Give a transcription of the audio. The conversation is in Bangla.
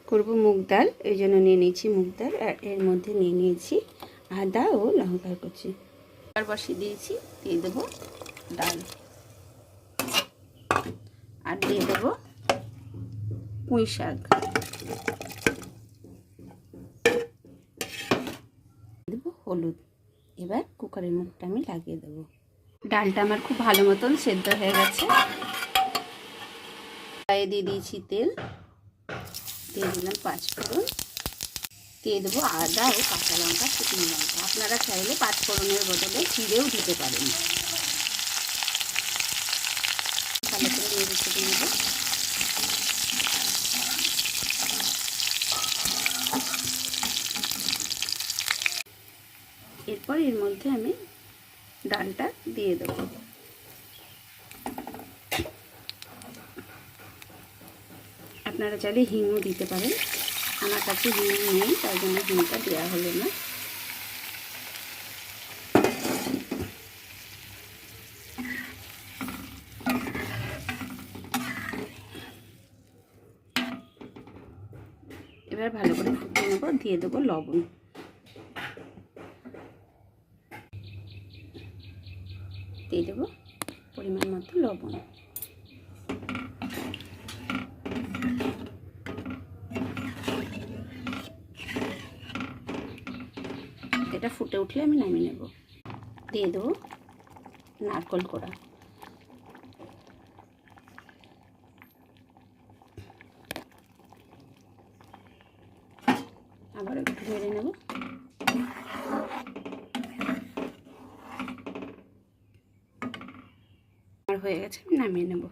করব মুগ ডাল, এই জন্য নিয়ে নিয়েছি মুগ ডাল। আর এর মধ্যে নিয়ে নিয়েছি আদা ও লঙ্কার কুচি। আর বসিয়ে দিয়েছি, দিয়ে দেবো ডাল আর দিয়ে দেবো পুঁই শাক, দেবো হলুদ। এবার কুকারের মুখটা আমি লাগিয়ে দেবো। ডালটা আমার খুব ভালো মতন সেদ্ধ হয়ে গেছে। কড়াইয়ে দিয়ে দিয়েছি তেল, দিয়ে দিলাম 5 ফোড়ন, দিয়ে দেবো আদা ও কাঁচা লঙ্কা, শুকনো লঙ্কা। আপনারা চাইলে 5 ফোড়নের বদলে জিরেও দিতে পারেন। ভালো করে নেড়ে চেড়ে নেব। এরপর এর মধ্যে আমি ডালটা দিয়ে দেবো। আপনারা চাইলে হিংও দিতে পারেন, আমার কাছে হিং নেই তাই জন্য হিংটা দেওয়া হলো না। এবার ভালো করে ফুটিয়ে নেব, দিয়ে দেবো লবণ, দিয়ে দেবো পরিমাণ মতো লবণ। এটা ফুটে উঠলে আমি নামিয়ে নেব। দিয়ে দেবো নারকেল কোড়া, আবার একটু নেড়ে নেব। আমার হয়ে গেছে, আমি নামিয়ে নেব।